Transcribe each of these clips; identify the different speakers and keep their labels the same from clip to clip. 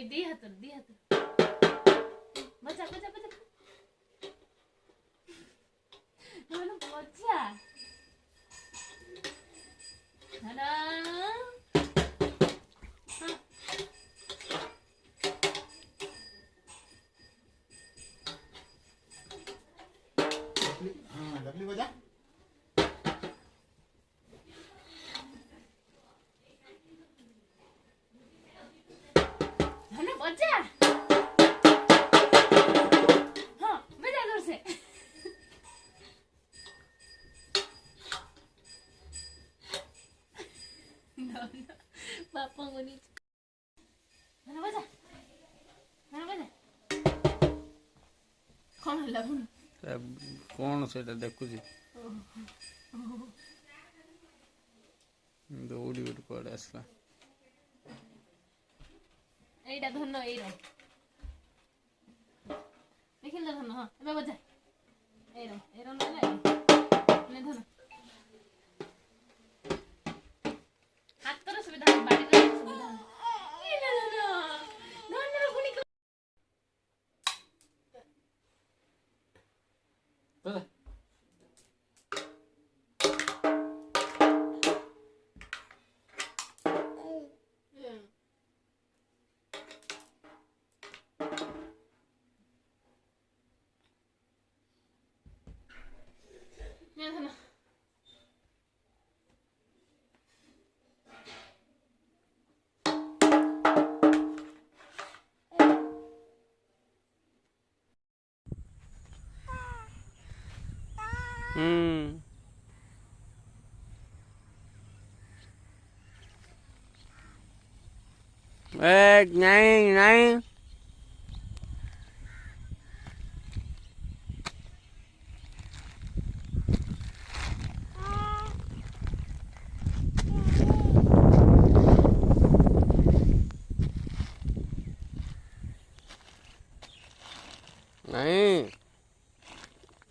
Speaker 1: दी हाथ बचा बचा बचा धनु बचा धनु
Speaker 2: हाँ डबली बजा
Speaker 1: धनु बचा हाँ बजा जोर से पापा को नीचे धनु बजा कौन है लगुन
Speaker 3: कौन से देखुची दौड़ी गोटे कुआडे आसला
Speaker 1: एटा धन एरो देखिल धन हाँ एबे बजा एरो ना ने धन हाथ रो सुविधा बाड़ी रो सुविधा ए ना धन रो गुणी
Speaker 3: बजा
Speaker 1: ने धन
Speaker 3: नहीं नहीं नहीं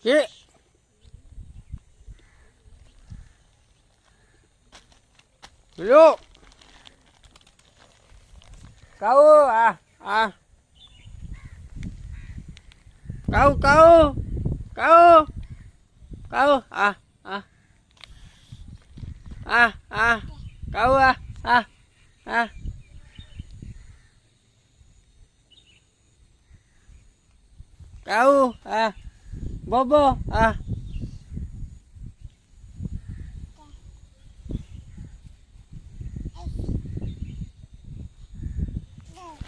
Speaker 3: ये लो Kau bobo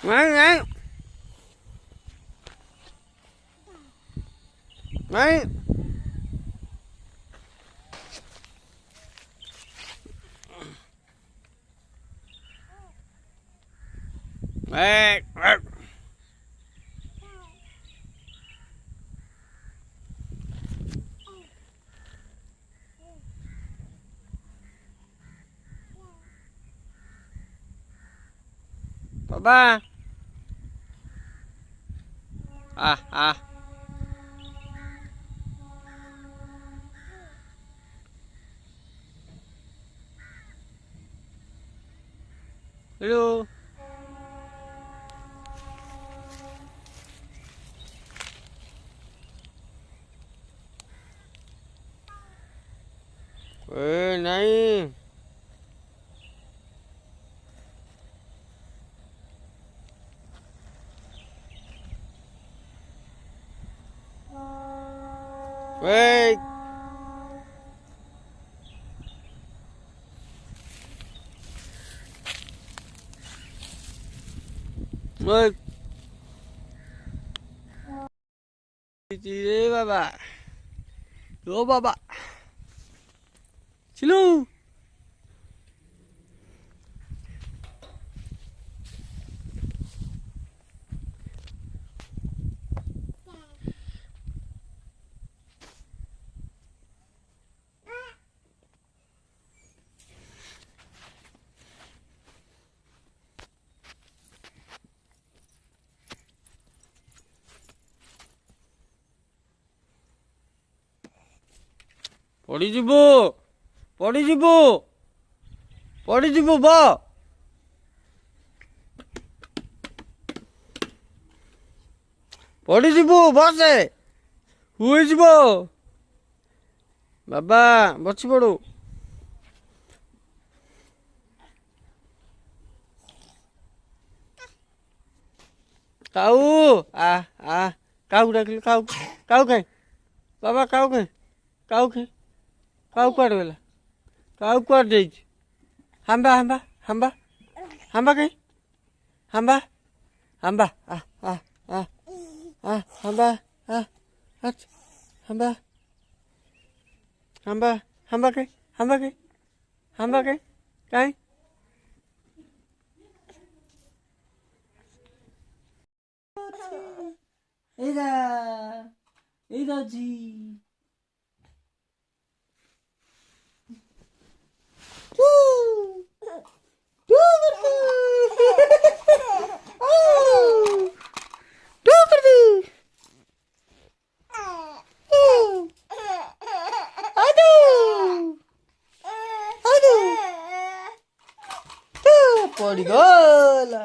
Speaker 3: Này Này Này Papa Hello Ê này Wait. Wait. Chị đi ba bà. Đố ba bà. Chilo. ପଡ଼ିଯିବୁ ବା ପଡ଼ିଯିବୁ ବସେ ହୋଇଯିବ ବାବା ବସି ପଡ଼ୁ କାଉ ଆ କାଉକୁ ଡାକିଲୁ କାଉ କାଉ କାଇଁ ବାବା କାଉ କାଇଁ କାଉ କାଇଁ କାଉ କୁଆଡ଼େ ଗଲା କାଉ କୁଆଡ଼େ ଯାଇଛି ହାମ୍ବା ହାମ୍ବା ହାମ୍ବା ହାମ୍ବା କାଇଁ ହାମ୍ବା ହାମ୍ବା ହାମ୍ବା ହାମ୍ବା ହାମ୍ବା ହାମ୍ବା କାଇଁ ହାମ୍ବା କାଇଁ ହାମ୍ବା କାଇଁ କାଇଁ ଏଇଟା ଏଇଟା ଅଛି ପଡ଼ିଗଲା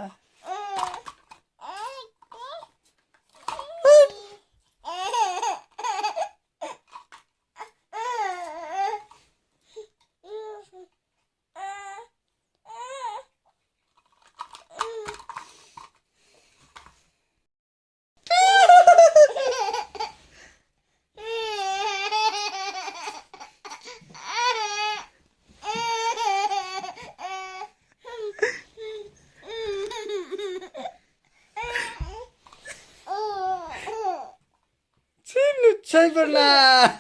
Speaker 3: Luchai por la.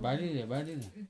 Speaker 3: Bari deh.